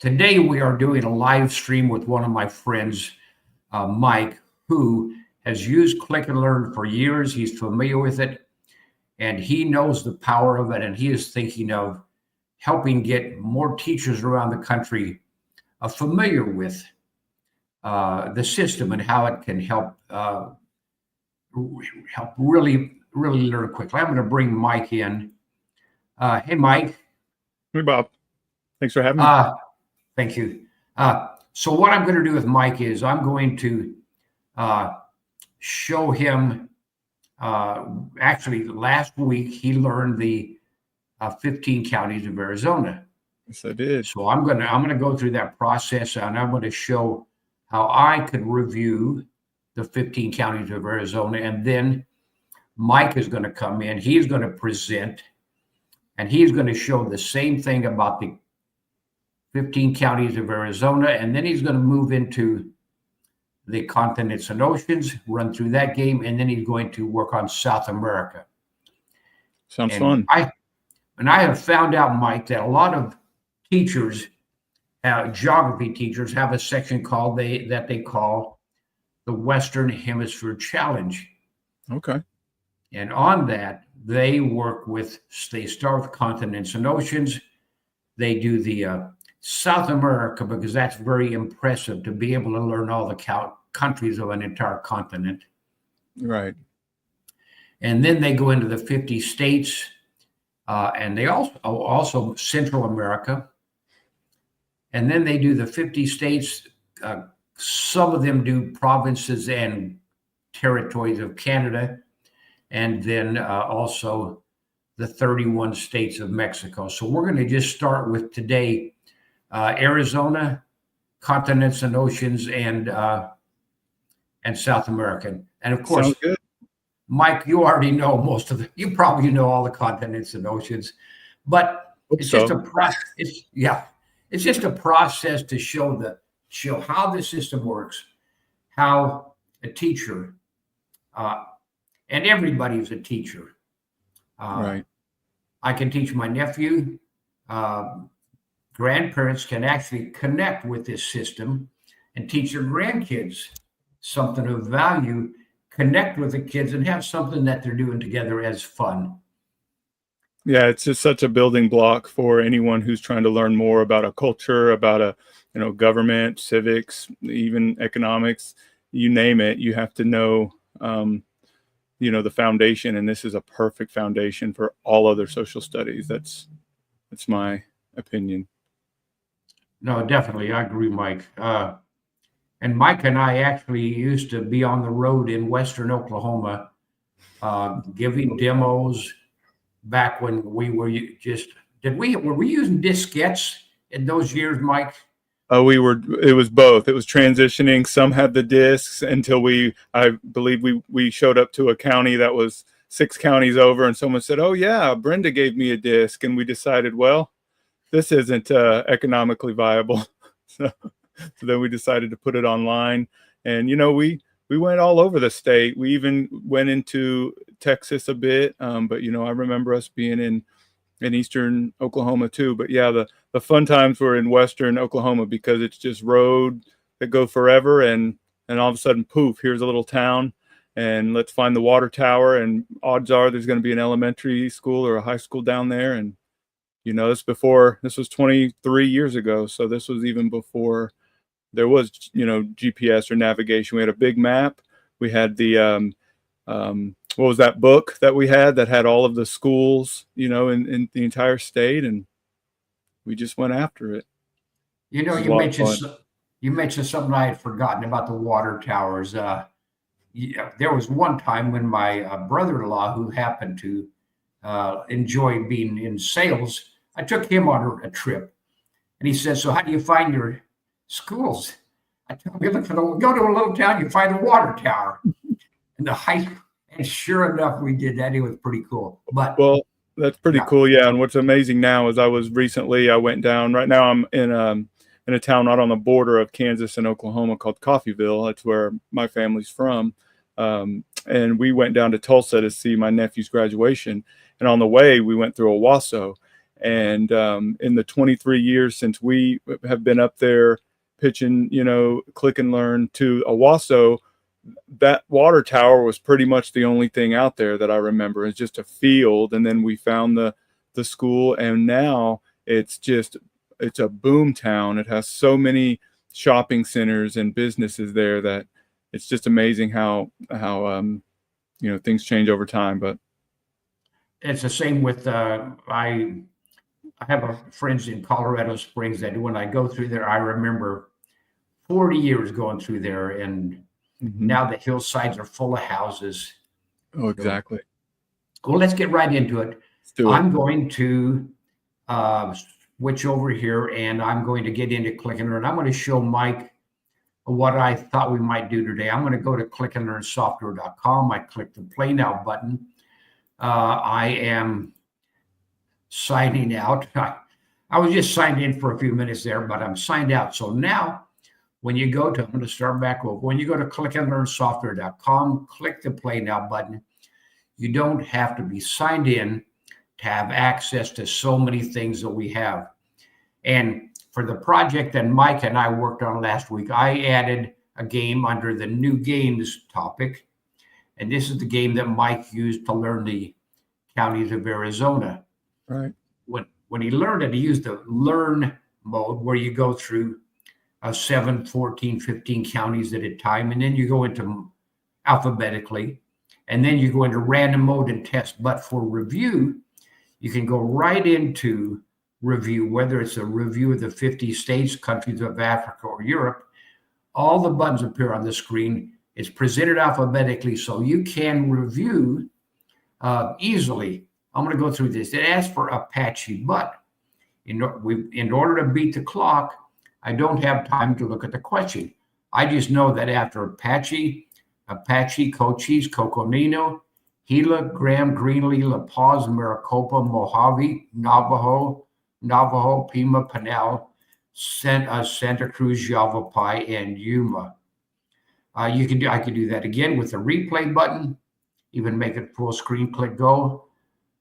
Today we are doing a live stream with one of my friends, Mike, who has used Click and Learn for years. He's familiar with it and he knows the power of it. And he is thinking of helping get more teachers around the country familiar with the system and how it can help really learn quickly. I'm going to bring Mike in. Hey, Mike. Hey, Bob. Thanks for having me. Thank you. So what I'm going to do with Mike is I'm going to show him, actually last week he learned the 15 counties of Arizona. Yes, I did. So I'm going to go through that process, and I'm going to show how I could review the 15 counties of Arizona. And then Mike is going to come in. He's going to present, and he's going to show the same thing about the 15 counties of Arizona. And then he's going to move into the continents and oceans, run through that game. And then he's going to work on South America. Sounds fun. I have found out, Mike, that a lot of teachers, geography teachers, have a section called that they call the Western Hemisphere Challenge. Okay. And on that, they start with continents and oceans. They do the South America, because that's very impressive to be able to learn all the countries of an entire continent. Right. And then they go into the 50 states, and they also Central America. And then they do the 50 states. Some of them do provinces and territories of Canada, and then also the 31 states of Mexico. So we're going to just start with today, Arizona, continents and oceans, and South American. And of course, sounds good. Mike, you already know you probably know all the continents and oceans, but it's just a process. It's just a process to show how the system works, how a teacher, and everybody's a teacher. Right. I can teach my nephew. Grandparents can actually connect with this system and teach their grandkids something of value, connect with the kids, and have something that they're doing together as fun. Yeah, it's just such a building block for anyone who's trying to learn more about a culture, about government, civics, even economics, you name it. You have to know, the foundation, and this is a perfect foundation for all other social studies. That's my opinion. No, definitely. I agree, Mike. And Mike and I actually used to be on the road in Western Oklahoma, giving demos back when we were were we using diskettes in those years, Mike? It was both. It was transitioning. Some had the discs until I believe we showed up to a county that was 6 counties over, and someone said, "Oh yeah, Brenda gave me a disc," and we decided, well, this isn't economically viable. So then we decided to put it online. And, we went all over the state. We even went into Texas a bit. But, I remember us being in eastern Oklahoma too. But yeah, the fun times were in western Oklahoma, because it's just road that go forever. And all of a sudden, poof, here's a little town. And let's find the water tower. And odds are there's going to be an elementary school or a high school down there. And this was 23 years ago. So this was even before there was, GPS or navigation. We had a big map. We had the, what was that book that we had that had all of the schools, in the entire state. And we just went after it. You mentioned something I had forgotten about the water towers. There was one time when my brother-in-law, who happened to enjoy being in sales, I took him on a trip, and he said, "So how do you find your schools?" I told him, go to a little town, you find a water tower. And and sure enough, we did that. It was pretty cool. But well, that's pretty cool. Yeah. And what's amazing now is I went down, right now I'm in a town right on the border of Kansas and Oklahoma called Coffeyville. That's where my family's from. And we went down to Tulsa to see my nephew's graduation. And on the way, we went through Owasso. And in the 23 years since we have been up there pitching, click and learn to Owasso, that water tower was pretty much the only thing out there that I remember. It's just a field, and then we found the school, and now it's a boom town. It has so many shopping centers and businesses there that it's just amazing how things change over time. But it's the same with I have friends in Colorado Springs that when I go through there, I remember 40 years going through there, and now the hillsides are full of houses. Oh, exactly. Well, let's get right into it. Let's do it. I'm going to switch over here, and I'm going to get into Click and Learn. I'm going to show Mike what I thought we might do today. I'm going to go to clickandlearnsoftware.com. I click the Play Now button. I am signing out. I was just signed in for a few minutes there, but I'm signed out. So now, when you go to, I'm going to start back over. When you go to clickandlearnsoftware.com, click the Play Now button. You don't have to be signed in to have access to so many things that we have. And for the project that Mike and I worked on last week, I added a game under the new games topic. And this is the game that Mike used to learn the counties of Arizona. Right. When he learned it, he used the learn mode where you go through 7, 14, 15 counties at a time. And then you go into alphabetically. And then you go into random mode and test. But for review, you can go right into review, whether it's a review of the 50 states, countries of Africa, or Europe. All the buttons appear on the screen. It's presented alphabetically, so you can review easily. I'm going to go through this. It asks for Apache, but in order to beat the clock, I don't have time to look at the question. I just know that after Apache, Cochise, Coconino, Gila, Graham, Greenlee, La Paz, Maricopa, Mojave, Navajo, Pima, Pinal, Santa Cruz, Yavapai, and Yuma. I could do that again with the replay button, even make it full screen, click go.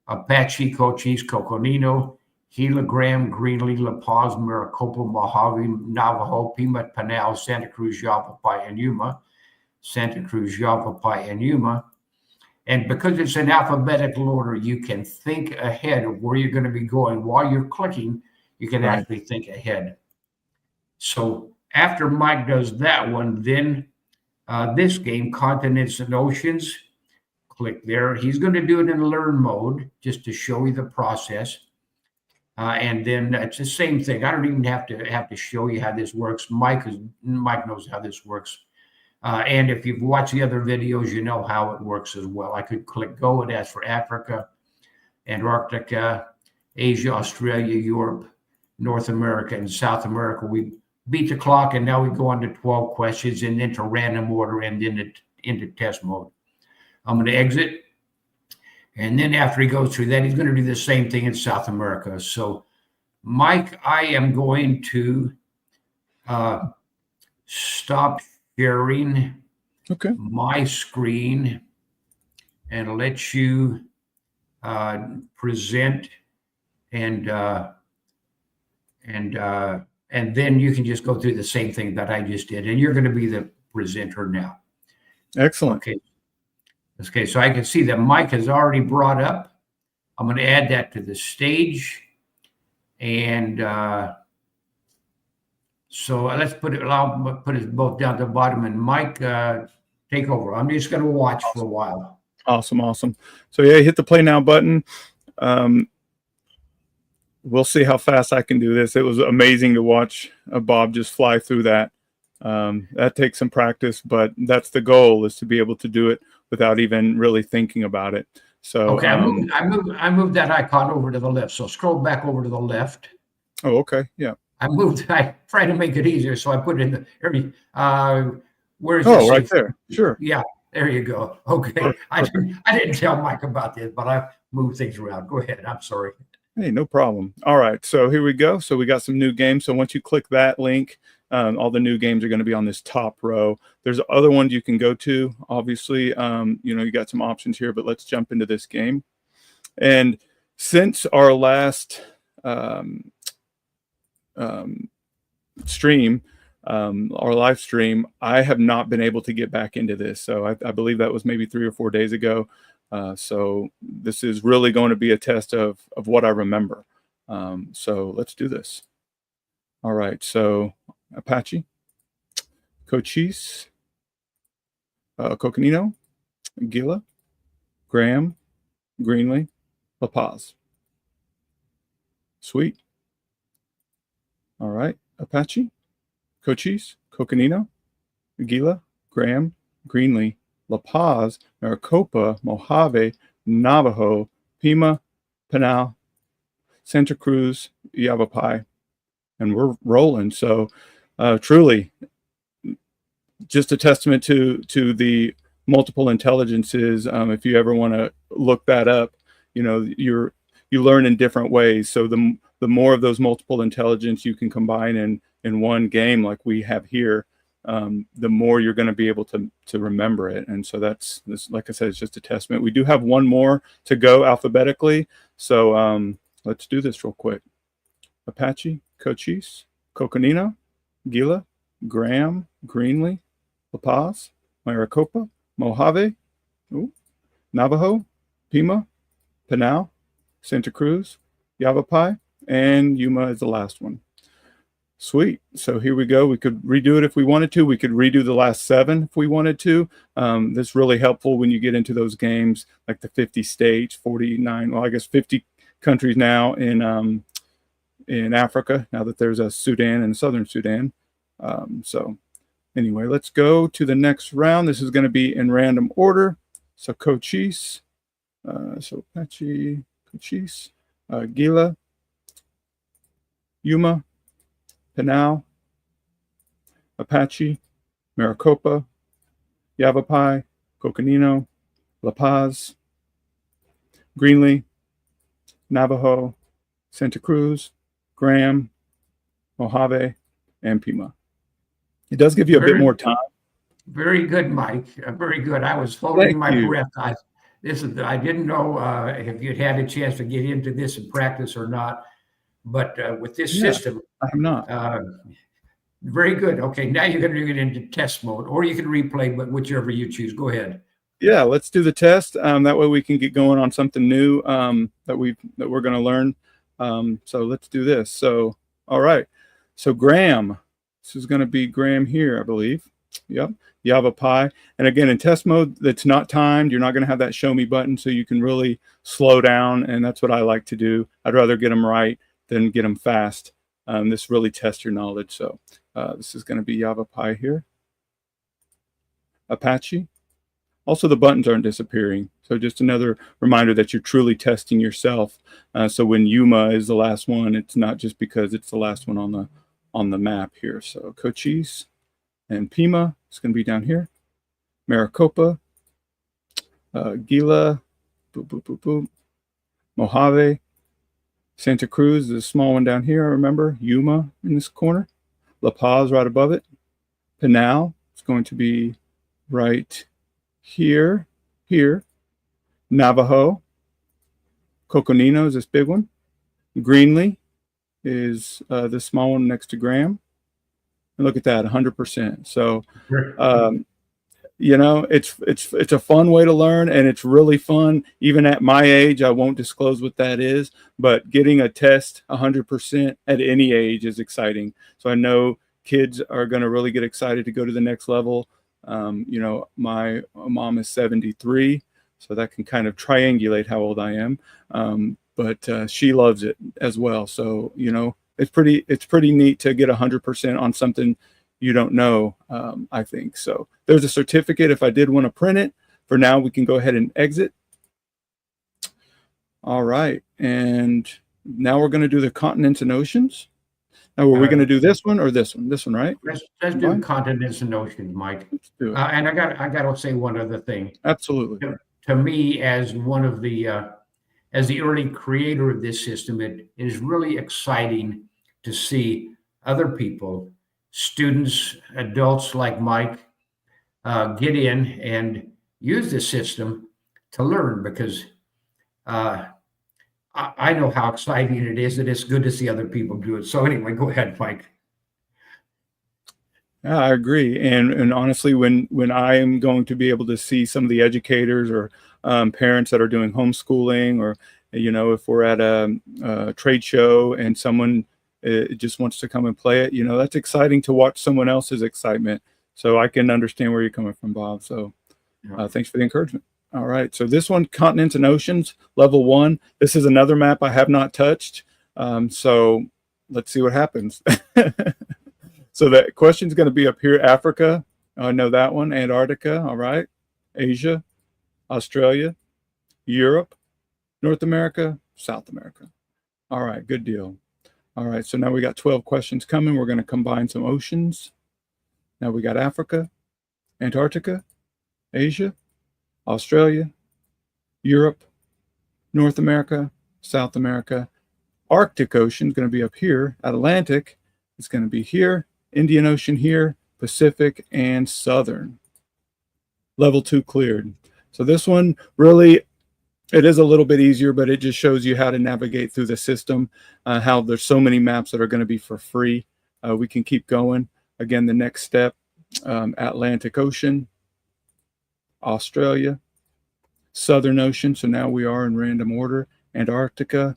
Apache, Cochise, Coconino, Gila, Graham, Greenlee, La Paz, Maricopa, Mojave, Navajo, Pima, Pinal, Santa Cruz, Yavapai, and Yuma. Santa Cruz, Yavapai, and Yuma. And because it's in alphabetical order, you can think ahead of where you're going to be going. While you're clicking, you can actually think ahead. So after Mike does that one, then this game, Continents and Oceans, click there. He's going to do it in learn mode just to show you the process. And then it's the same thing. I don't even have to show you how this works. Mike knows how this works. And if you've watched the other videos, you know how it works as well. I could click go. It asks for Africa, Antarctica, Asia, Australia, Europe, North America, and South America. We beat the clock, and now we go on to 12 questions and into random order and then into test mode. I'm going to exit. And then after he goes through that, he's going to do the same thing in South America. So, Mike, I am going to stop sharing my screen and let you present, and then you can just go through the same thing that I just did, and you're going to be the presenter now. Excellent. Okay, so I can see that Mike has already brought up. I'm going to add that to the stage, and so let's put it both down to the bottom, and Mike, take over. I'm just going to watch for a while. Awesome. So yeah, hit the play now button. We'll see how fast I can do this. It was amazing to watch Bob just fly through that. That takes some practice, but that's the goal, is to be able to do it without even really thinking about it. So okay, I moved that icon over to the left. So scroll back over to the left. Oh, okay, yeah. I tried to make it easier, so I put it in the area. Where's right there? Sure. Yeah, there you go. Okay, I didn't tell Mike about this, but I moved things around. Go ahead. I'm sorry. Hey, no problem. All right, so here we go. So we got some new games. So once you click that link, all the new games are going to be on this top row. There's other ones you can go to. Obviously, you got some options here, but let's jump into this game. And since our last um, um, stream, our live stream, I have not been able to get back into this. So I believe that was maybe 3 or 4 days ago. So this is really going to be a test of what I remember. So let's do this. All right. So Apache, Cochise, Coconino, Gila, Graham, Greenlee, La Paz. Sweet. All right. Apache, Cochise, Coconino, Gila, Graham, Greenlee, La Paz, Maricopa, Mojave, Navajo, Pima, Pinal, Santa Cruz, Yavapai, and we're rolling. So truly just a testament to the multiple intelligences. If you ever want to look that up, you learn in different ways. So the more of those multiple intelligence you can combine in one game like we have here, the more you're going to be able to remember it. And so that's this, like I said, it's just a testament. We do have one more to go alphabetically. So let's do this real quick. Apache, Cochise, Coconino, Gila, Graham, Greenlee, La Paz, Maricopa, Mojave, Navajo, Pima, Pinal, Santa Cruz, Yavapai, and Yuma is the last one. Sweet. So here we go. We could redo it if we wanted to. We could redo the last 7 if we wanted to. That's really helpful when you get into those games like the 50 states, 49, well, I guess 50 countries now in Africa, now that there's a Sudan and Southern Sudan. So anyway, let's go to the next round. This is going to be in random order. So Cochise, so Apache, Cochise, Gila, Yuma, Pinal, Apache, Maricopa, Yavapai, Coconino, La Paz, Greenlee, Navajo, Santa Cruz, Graham, Mojave, and Pima. It does give you a bit more time. Very good, Mike. Very good. I was holding my breath. I didn't know if you'd had a chance to get into this and practice or not, but with this system, I have not. Very good. Okay, now you're going to get into test mode, or you can replay, but whichever you choose. Go ahead. Yeah, let's do the test. That way we can get going on something new that we're going to learn. So let's do this. So all right. So Graham, this is going to be Graham here, I believe. Yep. Yavapai. And again, in test mode, that's not timed. You're not going to have that show me button, so you can really slow down. And that's what I like to do. I'd rather get them right than get them fast. This really tests your knowledge. So this is going to be Yavapai here. Apache. Also, the buttons aren't disappearing. So just another reminder that you're truly testing yourself. So when Yuma is the last one, it's not just because it's the last one on the map here. So Cochise and Pima, it's going to be down here. Maricopa, Gila, boop, boop, boop, boop. Mojave, Santa Cruz, the small one down here, I remember. Yuma in this corner. La Paz right above it. Pinal is going to be right here. Navajo. Coconino is this big one. Greenlee is the small one next to Graham. And look at that, 100%. So, it's a fun way to learn, and it's really fun. Even at my age, I won't disclose what that is, but getting a test 100% at any age is exciting. So I know kids are going to really get excited to go to the next level. My mom is 73, so that can kind of triangulate how old I am. But she loves it as well. So, it's pretty neat to get 100% on something you don't know, I think. So there's a certificate if I did want to print it. For now, we can go ahead and exit. All right. And now we're going to do the continents and oceans. Now, were we going to do this one or this one? This one, right? Let's do continents and oceans, Mike. Let's do it. And I got to say one other thing. Absolutely. To me, as one of as the early creator of this system, it is really exciting to see other people, students, adults like Mike, get in and use this system to learn, because I know how exciting it is, and it's good to see other people do it. So anyway, go ahead, Mike. Yeah, I agree. And honestly, when I am going to be able to see some of the educators or parents that are doing homeschooling, or if we're at a trade show and someone just wants to come and play it, that's exciting to watch someone else's excitement. So I can understand where you're coming from, Bob. So Yeah. thanks for the encouragement. All right. So this one, continents and oceans, level 1. This is another map I have not touched. So let's see what happens. So the question is going to be up here: Africa, I know that one. Antarctica, all right. Asia, Australia, Europe, North America, South America. All right, good deal. All right, so now we got 12 questions coming. We're going to combine some oceans. Now we got Africa, Antarctica, Asia, Australia, Europe, North America, South America. Arctic Ocean is going to be up here. Atlantic is going to be here. Indian Ocean here. Pacific and Southern. Level 2 cleared. So this one really, it is a little bit easier, but it just shows you how to navigate through the system, how there's so many maps that are going to be for free. We can keep going. Again, the next step, Atlantic Ocean, Australia, Southern Ocean. So now we are in random order. Antarctica,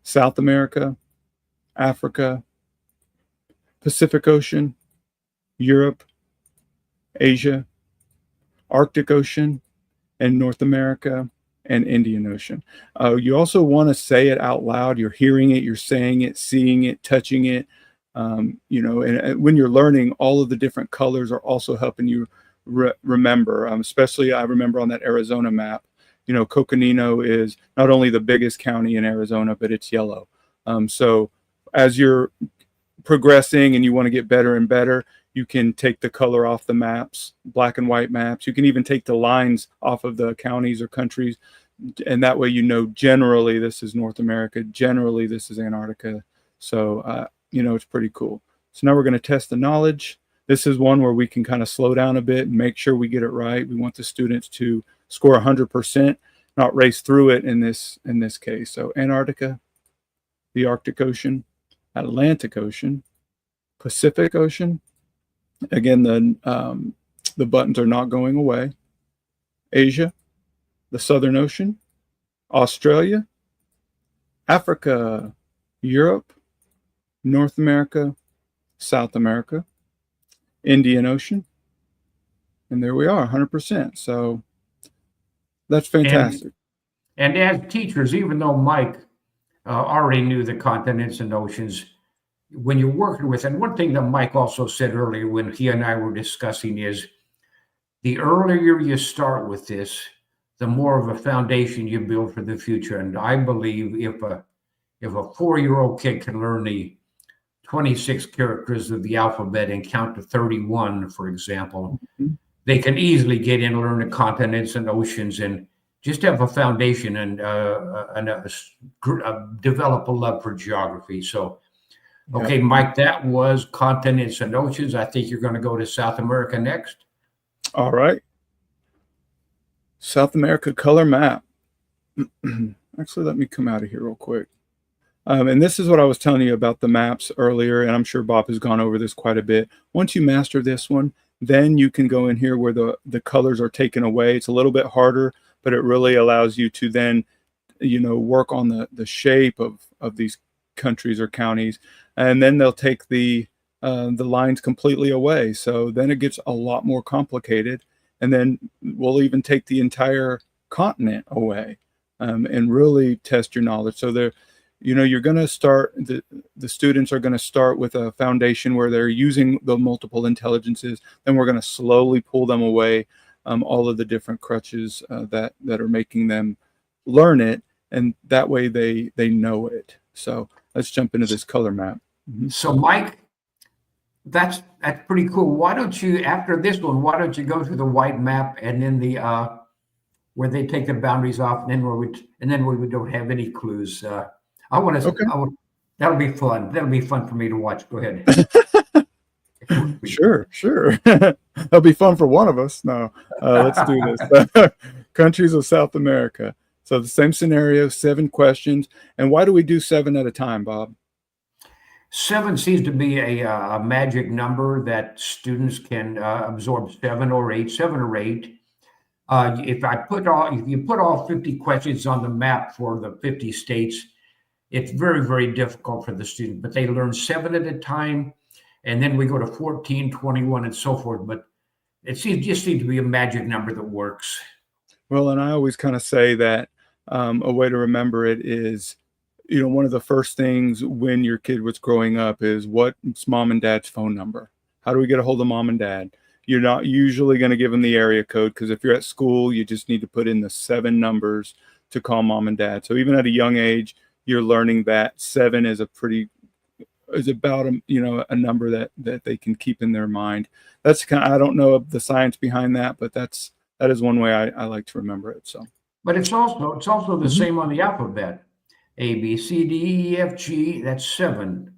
South America, Africa, Pacific Ocean, Europe, Asia, Arctic Ocean, and North America, and Indian Ocean. You also want to say it out loud. You're hearing it, you're saying it, seeing it, touching it. And when you're learning, all of the different colors are also helping you remember. Especially, I remember on that Arizona map, Coconino is not only the biggest county in Arizona, but it's yellow. So as you're progressing and you want to get better and better, you can take the color off the maps, black and white maps. You can even take the lines off of the counties or countries, and that way generally this is North America, generally this is Antarctica. So it's pretty cool. So now we're going to test the knowledge. This is one where we can kind of slow down a bit and make sure we get it right. We want the students to score 100%, not race through it in this case. So Antarctica, the Arctic Ocean, Atlantic Ocean, Pacific Ocean. Again, the buttons are not going away. Asia, the Southern Ocean, Australia, Africa, Europe, North America, South America, Indian Ocean, and there we are, 100%. So that's fantastic. And as teachers, even though Mike already knew the continents and oceans, when you're working with, and one thing that Mike also said earlier when he and I were discussing is the earlier you start with this, the more of a foundation you build for the future. And I believe if a 4-year-old kid can learn the 26 characters of the alphabet and count to 31, for example, they can easily get in and learn the continents and oceans and just have a foundation and develop a love for geography. So, okay, Mike, that was continents and oceans. I think you're going to go to South America next. All right. South America color map. Actually, let me come out of here real quick. And this is what I was telling you about the maps earlier, and I'm sure Bob has gone over this quite a bit. Once you master this one, then you can go in here where the colors are taken away. It's a little bit harder, but it really allows you to then, work on the shape of these countries or counties, and then they'll take the lines completely away. So then it gets a lot more complicated, and then we'll even take the entire continent away and really test your knowledge. So you're going to start, the students are going to start with a foundation where they're using the multiple intelligences. Then we're going to slowly pull them away, all of the different crutches that are making them learn it, and that way they know it. So let's jump into this color map. So, Mike, that's pretty cool. Why don't you, after this one, why don't you go to the white map and then the where they take the boundaries off, and then we don't have any clues. I want to. Okay. That'll be fun. That'll be fun for me to watch. Go ahead. Sure. That'll be fun for one of us. No, let's do this. Countries of South America. So the same scenario, 7 questions. And why do we do 7 at a time, Bob? 7 seems to be a magic number that students can absorb 7 or 8, 7 or 8. If you put all 50 questions on the map for the 50 states, it's very, very difficult for the student, but they learn 7 at a time. And then we go to 14, 21, and so forth. But just seems to be a magic number that works. Well, and I always kind of say that a way to remember it is, one of the first things when your kid was growing up is what's mom and dad's phone number? How do we get a hold of mom and dad? You're not usually going to give them the area code because if you're at school, you just need to put in the 7 numbers to call mom and dad. So even at a young age, you're learning that 7 is about a number that they can keep in their mind. That's I don't know the science behind that, but that is one way I like to remember it. So, but it's also the same on the alphabet. A, B, C, D, E, F, G. That's 7.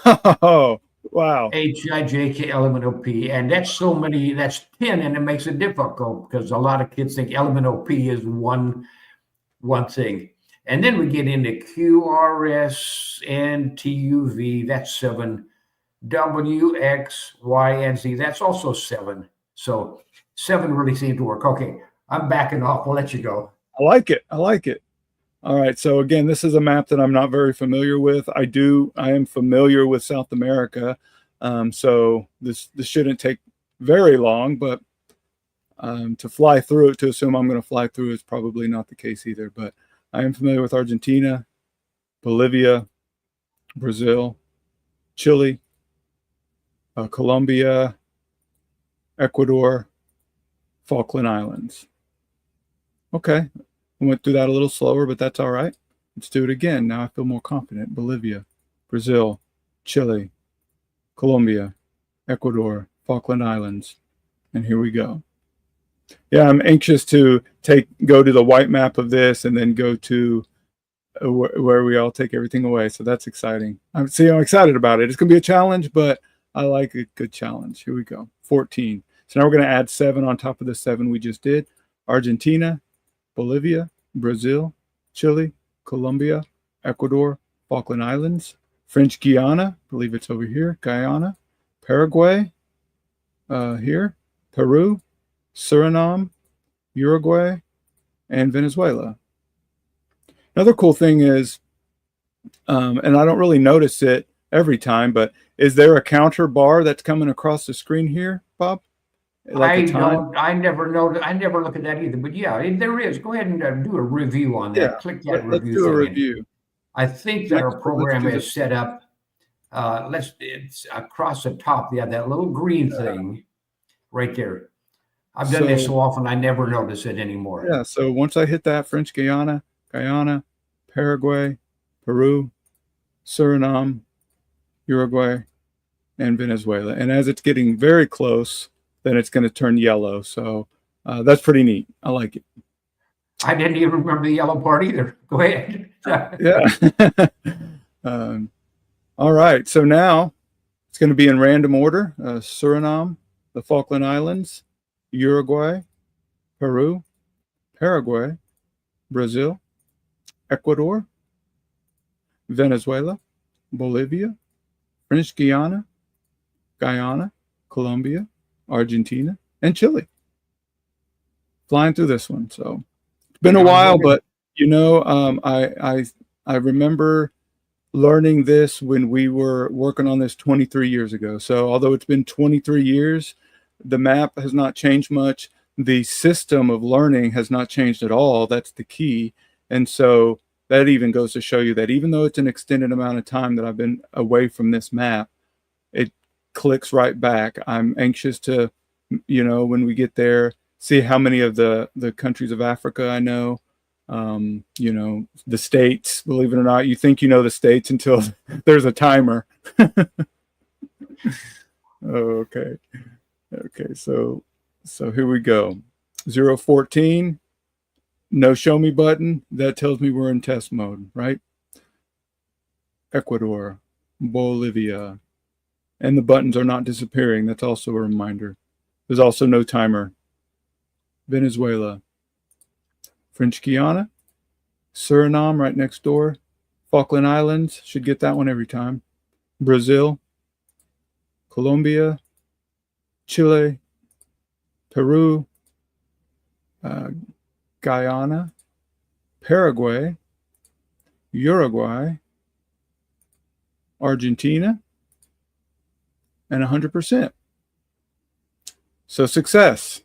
Oh, wow. H, I, J, K, L, M, N, O, P. And that's so many, that's 10, and it makes it difficult because a lot of kids think L, M, N, O, P is one thing. And then we get into Q, R, S, N, T, U, V. That's 7. W, X, Y, and Z. That's also 7. So 7 really seems to work. Okay, I'm backing off. We'll let you go. I like it. All right. So again, this is a map that I'm not very familiar with. I am familiar with South America. So this shouldn't take very long, but to fly through it, to assume I'm going to fly through is probably not the case either. But I am familiar with Argentina, Bolivia, Brazil, Chile, Colombia, Ecuador, Falkland Islands. Okay. I went through that a little slower, but that's all right. Let's do it again. Now I feel more confident. Bolivia, Brazil, Chile, Colombia, Ecuador, Falkland Islands. And here we go. Yeah, I'm anxious to go to the white map of this and then go to where we all take everything away. So that's exciting. I'm excited about it. It's going to be a challenge, but I like a good challenge. Here we go. 14. So now we're going to add 7 on top of the 7 we just did. Argentina, Bolivia, Brazil, Chile, Colombia, Ecuador, Falkland Islands, French Guiana, I believe it's over here, Guyana, Paraguay, here, Peru, Suriname, Uruguay, and Venezuela. Another cool thing is, and I don't really notice it every time, but is there a counter bar that's coming across the screen here, Bob? I never look at that either, but yeah, there is. Go ahead and do a review on that. Yeah, Click that let's review do a thing. review. I think that our program is set up. It's across the top. Yeah, that little green thing right there. I've done this so often, I never notice it anymore. Yeah, so once I hit that, French Guyana, Paraguay, Peru, Suriname, Uruguay, and Venezuela. And as it's getting very close, then it's going to turn yellow. So that's pretty neat. I like it. I didn't even remember the yellow part either. Go ahead. Yeah. All right. So now it's going to be in random order. Suriname, the Falkland Islands, Uruguay, Peru, Paraguay, Brazil, Ecuador, Venezuela, Bolivia, French Guyana, Colombia, Argentina, and Chile. Flying through this one. So it's been a while, but I remember learning this when we were working on this 23 years ago. So although it's been 23 years, the map has not changed much. The system of learning has not changed at all. That's the key. And so that even goes to show you that even though it's an extended amount of time that I've been away from this map, it clicks right back. I'm anxious to, when we get there, see how many of the countries of Africa I know. The states, believe it or not, you think you know the states until there's a timer. Okay. So here we go. 014, no show me button. That tells me we're in test mode, right? Ecuador, Bolivia, and the buttons are not disappearing. That's also a reminder. There's also no timer. Venezuela, French Guiana, Suriname right next door. Falkland Islands, should get that one every time. Brazil, Colombia, Chile, Peru, uh, Guyana, Paraguay, Uruguay, Argentina, and 100%. So success.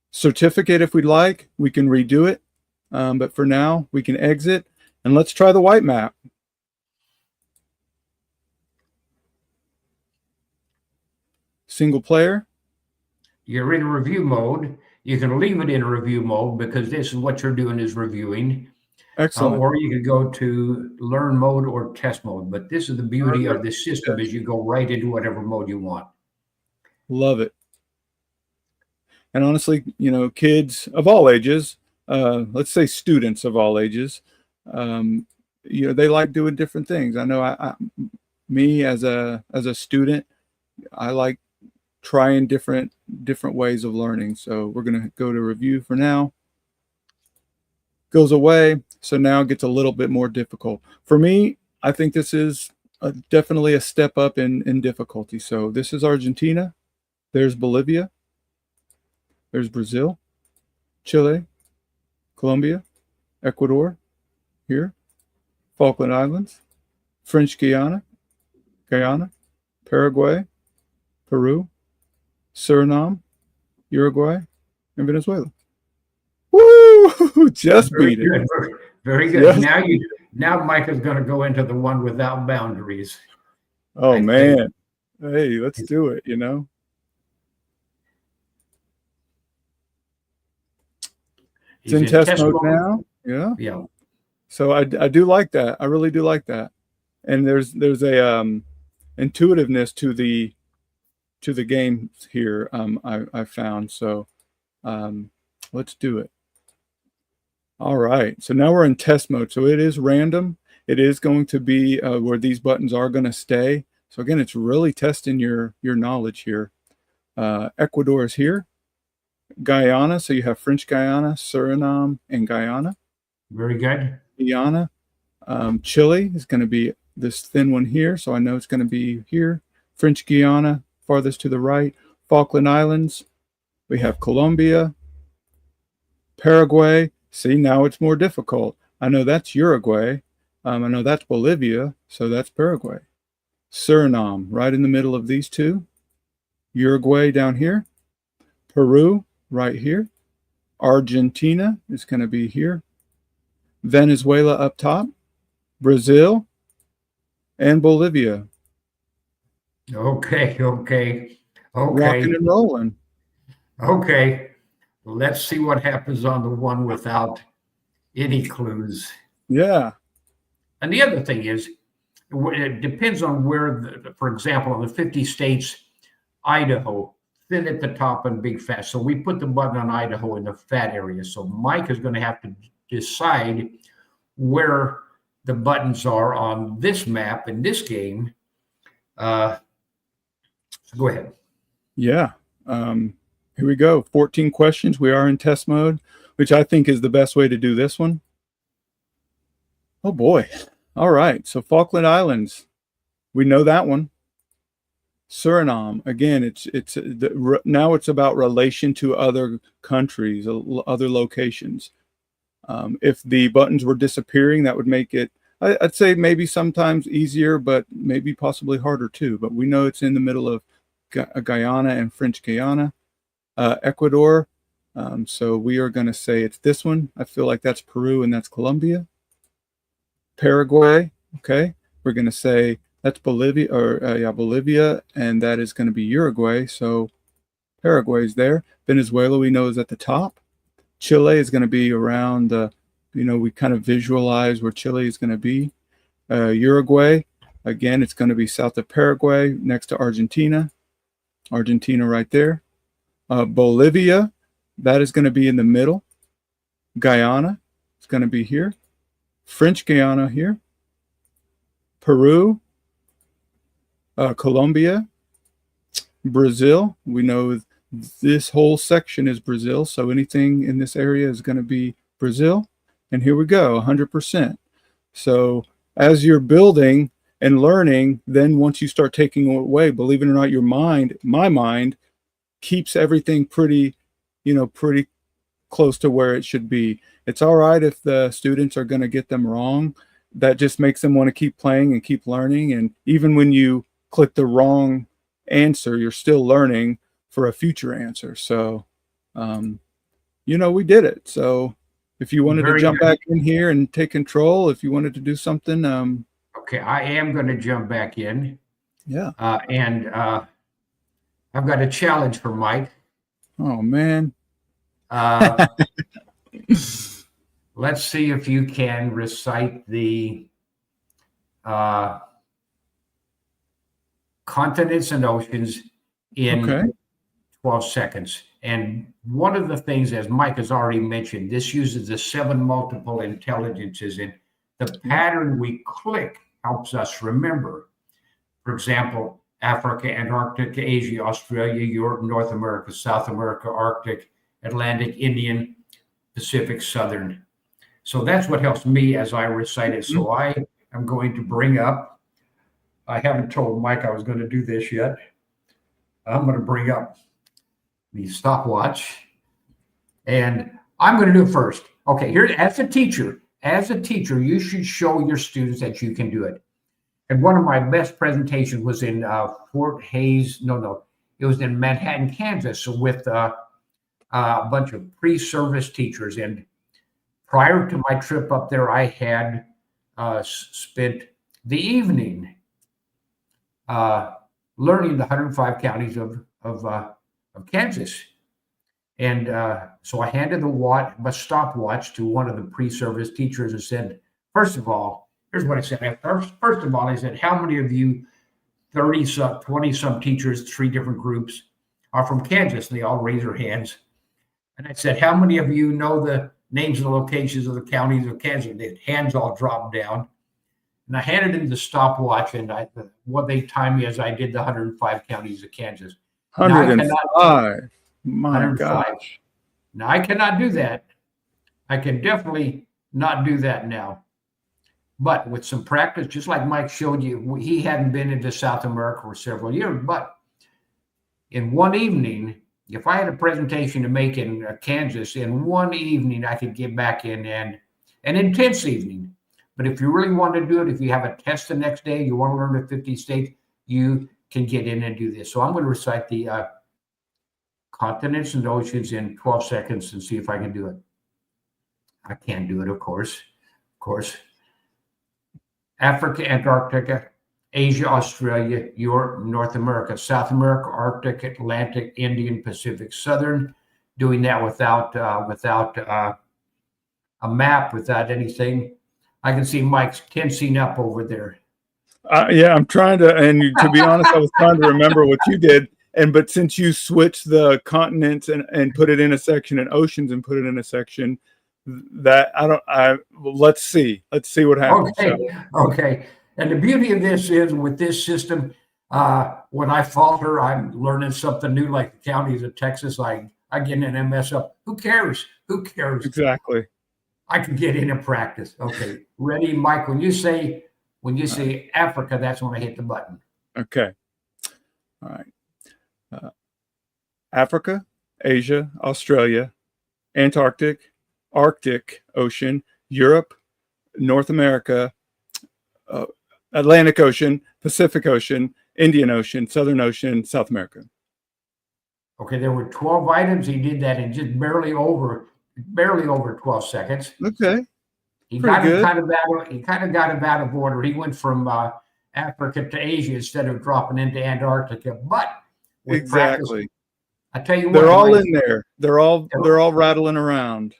Certificate if we'd like, we can redo it. But for now, we can exit and let's try the white map. Single player. You're in review mode. You can leave it in review mode because this is what you're doing is reviewing. Excellent. Or you could go to learn mode or test mode. But this is the beauty of this system is you go right into whatever mode you want. Love it. And honestly, kids of all ages, let's say students of all ages, they like doing different things. I know me as a student, I like trying different ways of learning. So we're going to go to review for now. Goes away. So now it gets a little bit more difficult. For me, I think this is definitely a step up in difficulty. So this is Argentina. There's Bolivia. There's Brazil, Chile, Colombia, Ecuador, here, Falkland Islands, French Guyana, Paraguay, Peru, Suriname, Uruguay, and Venezuela. Woo! Just beat it. Very good. Now Mike is going to go into the one without boundaries. Oh, man. Hey, let's do it, It's in test mode now. Yeah. Yeah. So I do like that. I really do like that. And there's a intuitiveness to the game here. I found. So let's do it. All right. So now we're in test mode. So it is random. It is going to be where these buttons are going to stay. So again, it's really testing your knowledge here. Ecuador is here. Guyana, so you have French Guyana, Suriname, and Guyana. Very good. Guyana. Chile is going to be this thin one here, so I know it's going to be here. French Guyana, farthest to the right. Falkland Islands. We have Colombia. Paraguay. See, now it's more difficult. I know that's Uruguay. I know that's Bolivia, so that's Paraguay. Suriname, right in the middle of these two. Uruguay down here. Peru, right here. Argentina is going to be here. Venezuela up top. Brazil. And Bolivia. Okay. Rocking and rolling. Okay. Let's see what happens on the one without any clues. Yeah. And the other thing is, it depends on where, for example, on the 50 states, Idaho, thin at the top and big fat. So we put the button on Idaho in the fat area. So Mike is going to have to decide where the buttons are on this map in this game. So go ahead. Yeah. Here we go. 14 questions. We are in test mode, which I think is the best way to do this one. Oh boy. All right. So Falkland Islands. We know that one. Suriname, again, now it's about relation to other countries, other locations. If the buttons were disappearing, that would make it, I'd say maybe sometimes easier, but maybe possibly harder too. But we know it's in the middle of Guyana and French Guyana. Ecuador, so we are going to say it's this one. I feel like that's Peru and that's Colombia. Paraguay, okay. We're going to say that's Bolivia, Bolivia, and that is going to be Uruguay. So Paraguay's there. Venezuela, we know, is at the top. Chile is going to be around we kind of visualize where Chile is going to be. Uruguay, again, it's going to be south of Paraguay, next to Argentina. Argentina right there. Bolivia, that is going to be in the middle. Guyana, it's going to be here. French Guyana here. Peru, Colombia, Brazil. We know this whole section is Brazil, so anything in this area is going to be Brazil. and here we go, 100%. So as you're building and learning, then once you start taking away, believe it or not, my mind keeps everything pretty, pretty close to where it should be. It's all right if the students are going to get them wrong. That just makes them want to keep playing and keep learning. And even when you click the wrong answer, you're still learning for a future answer. So, we did it. So if you wanted to Very jump good. back in here and take control, if you wanted to do something, Okay, I am going to jump back in. yeah. And I've got a challenge for Mike. Oh, man. Let's see if you can recite the continents and oceans in Okay. 12 seconds. And one of the things, as Mike has already mentioned, this uses the 7 multiple intelligences, and the pattern we click helps us remember. For example, Africa, Antarctica, Asia, Australia, Europe, North America, South America, Arctic, Atlantic, Indian, Pacific, Southern. So that's what helps me as I recite it. So I am going to bring up, I haven't told Mike I was going to do this yet. I'm going to bring up the stopwatch, and I'm going to do it first. Okay, here, as a teacher, you should show your students that you can do it. And one of my best presentations was in Fort Hays. No, it was in Manhattan, Kansas, with a bunch of pre-service teachers. And prior to my trip up there, I had spent the evening learning the 105 counties of Kansas. And so I handed the stopwatch to one of the pre-service teachers and said, first of all, here's what I said. First of all, I said, how many of you 20 some teachers, 3 different groups, are from Kansas? And they all raised their hands. And I said, how many of you know the names and locations of the counties of Kansas? The hands all dropped down. And I handed them the stopwatch, and what they timed me as I did the 105 counties of Kansas. 105. My 105. gosh. Now, I cannot do that. I can definitely not do that now. But with some practice, just like Mike showed you, he hadn't been into South America for several years. But in one evening, if I had a presentation to make in Kansas, in one evening, I could get back in, and an intense evening. But if you really want to do it, if you have a test the next day, you want to learn the 50 states, you can get in and do this. So I'm going to recite the continents and oceans in 12 seconds and see if I can do it. I can't do it, of course. Africa, Antarctica, Asia, Australia, Europe, North America, South America, Arctic, Atlantic, Indian, Pacific, Southern. Doing that without a map, without anything. I can see Mike's tensing up over there. Yeah, I'm trying to, and to be honest, I was trying to remember what you did. But since you switched the continents and put it in a section and oceans and put it in a section, let's see what happens. Okay. And the beauty of this is, with this system, when I falter, I'm learning something new, like the counties of Texas. I get in and mess up. Who cares? Exactly. I can get in and practice. Okay, ready, Mike? When you say Africa, that's when I hit the button. Okay. All right. Africa, Asia, Australia, Antarctic, Arctic Ocean, Europe, North America, Atlantic Ocean, Pacific Ocean, Indian Ocean, Southern Ocean, South America. Okay, there were 12 items. He did that in just barely over 12 seconds. Okay. He kind of got it out of order. He went from Africa to Asia instead of dropping into Antarctica. But with exactly, practice, I tell you what, they're all in there. They're all rattling around.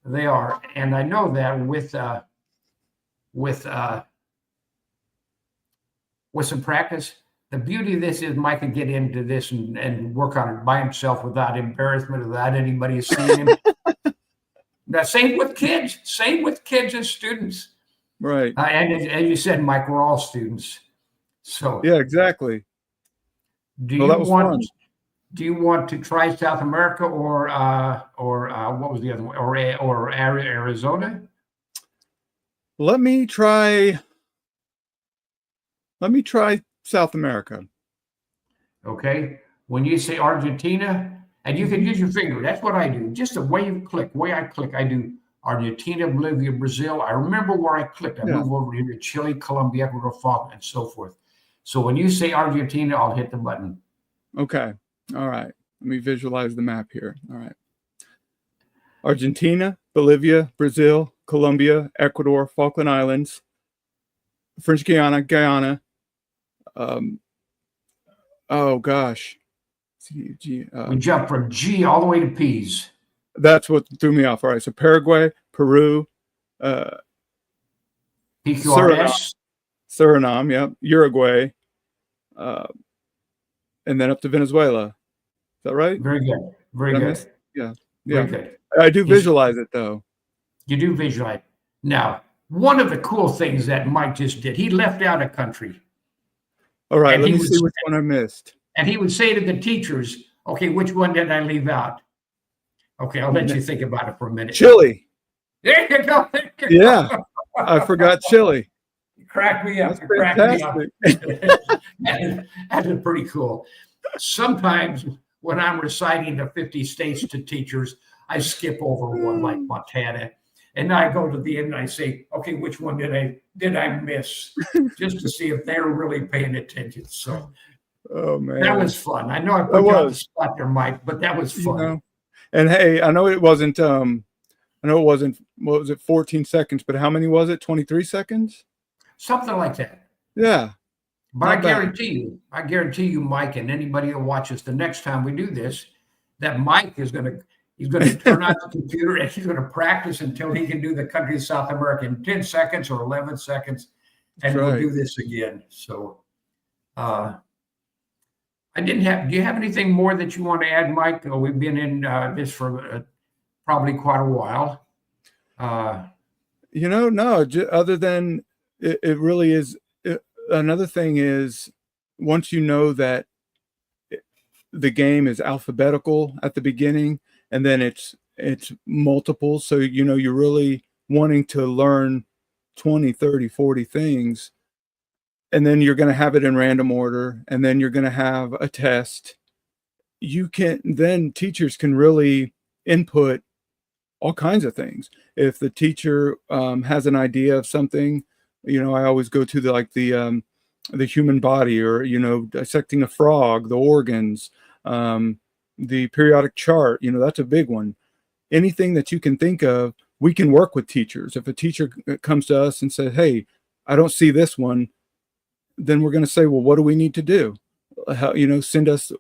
They are, and I know that with some practice. The beauty of this is Mike can get into this and work on it by himself without embarrassment, without anybody seeing him. Now, same with kids and students. Right. And as you said, Mike, we're all students. So yeah, exactly. Do you want to try South America or what was the other one? Or Arizona? Let me try. Let me try South America. Okay. When you say Argentina, and you can Mhm. use your finger, that's what I do. Just the way you click, way I click, I do Argentina, Bolivia, Brazil. I remember where I clicked. I Yeah. move over here to Chile, Colombia, Ecuador, Falkland, and so forth. So when you say Argentina, I'll hit the button. Okay. All right. Let me visualize the map here. All right. Argentina, Bolivia, Brazil, Colombia, Ecuador, Falkland Islands, French Guyana. Um, oh gosh, We jump from G all the way to P's. that's what threw me off. All right, so Paraguay, Peru, uh, Suriname, PQRS. Suriname, yep, Uruguay, uh, and then up to Venezuela. Is that right? Very good. Very Did I miss? good. Yeah, Very yeah. good. I do He's, visualize it though. you do visualize. Now, one of the cool things that Mike just did, he left out a country, All right, and let he me would see which one I missed. and he would say to the teachers, "Okay, which one did I leave out?" Okay, I'll let you think about it for a minute. Chile. There you go. There you Yeah, go. I forgot Chile. You crack me up. That's You crack me up. fantastic. That is pretty cool. Sometimes when I'm reciting the 50 states to teachers, I skip over one like Montana. And I go to the end and I say, okay, which one did I miss? Just to see if they're really paying attention. So Oh that man, was fun. I know I that put you on the was, spot there, Mike, but that was you fun. know. And hey, I know it wasn't. I know it wasn't. What was it? 14 seconds. But how many was it? 23 seconds. Something like that. Yeah, But not bad. I guarantee you, Mike, and anybody who watches the next time we do this, that Mike he's gonna turn on the computer and he's gonna practice until he can do the country of South America in 10 seconds or 11 seconds, That's and we'll right. do this again. So uh do you have anything more that you want to add, Mike? We've been in this for probably quite a while. Uh No. Other than it really is. Another thing is, once you know that the game is alphabetical at the beginning, and then it's multiple. So you're really wanting to learn 20, 30, 40 things, and then you're going to have it in random order, and then you're going to have a test. You can then Teachers can really input all kinds of things. If the teacher has an idea of something, I always go to the human body, or dissecting a frog, the organs, um, the periodic chart. That's a big one. Anything that you can think of, we can work with teachers. If a teacher comes to us and says, "Hey, I don't see this one," then we're going to say, well, what do we need to do? Send us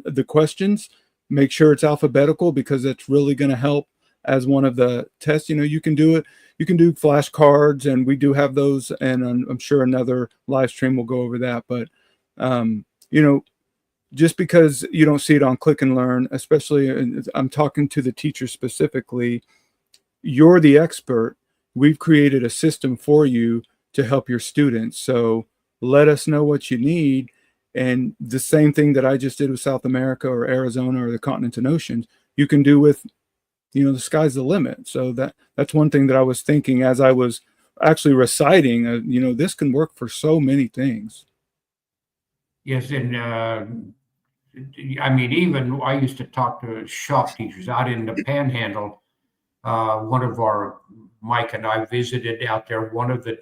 the questions, make sure it's alphabetical, because it's really going to help as one of the tests. You can do it. You can do flashcards, and we do have those. And I'm sure another live stream will go over that. But, um, you know, just because you don't see it on Click and Learn, especially, I'm talking to the teacher specifically, you're the expert. We've created a system for you to help your students. So let us know what you need. And the same thing that I just did with South America or Arizona or the continents and oceans, you can do with, the sky's the limit. So that's one thing that I was thinking as I was actually reciting, this can work for so many things. yes, and I mean, even I used to talk to shop teachers out in the panhandle. One of our Mike and I visited out there. One of the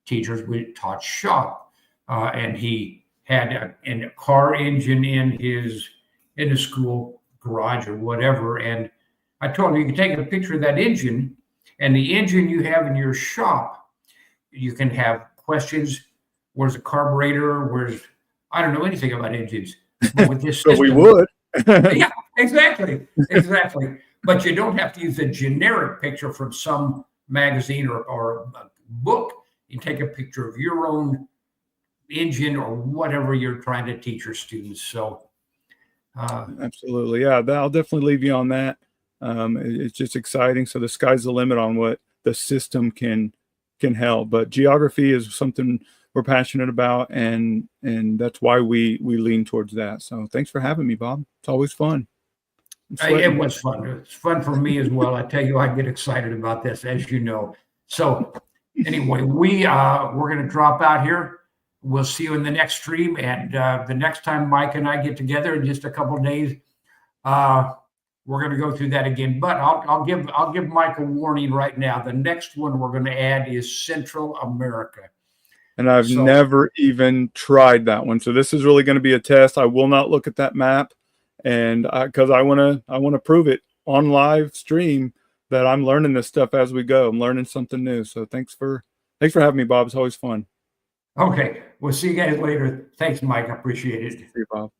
teachers we taught shop, and he had a car engine in his school garage or whatever. And I told him you can take a picture of that engine, and the engine you have in your shop. You can have questions. Where's the carburetor? Where's I don't know anything about engines, but with this But we system, would. yeah, exactly, exactly. But you don't have to use a generic picture from some magazine or a book. You take a picture of your own engine or whatever you're trying to teach your students. So, uh, Absolutely. Yeah, I'll definitely leave you on that. It's just exciting. So the sky's the limit on what the system can help. But geography is something we're passionate about, and that's why we lean towards that. So thanks for having me, Bob. It's always fun. I'm it sweating. was fun. It's fun for me as well. I tell you, I get excited about this, as you know. So, Anyway, we're going to drop out here. We'll see you in the next stream, and the next time Mike and I get together in just a couple of days, we're going to go through that again. But I'll give Mike a warning right now. The next one we're going to add is Central America. And I've never even tried that one. So this is really going to be a test. I will not look at that map, and because I want to prove it on live stream that I'm learning this stuff as we go. I'm learning something new. So thanks for having me, Bob. It's always fun. Okay, we'll see you guys later. Thanks, Mike. I appreciate it. See you, Bob.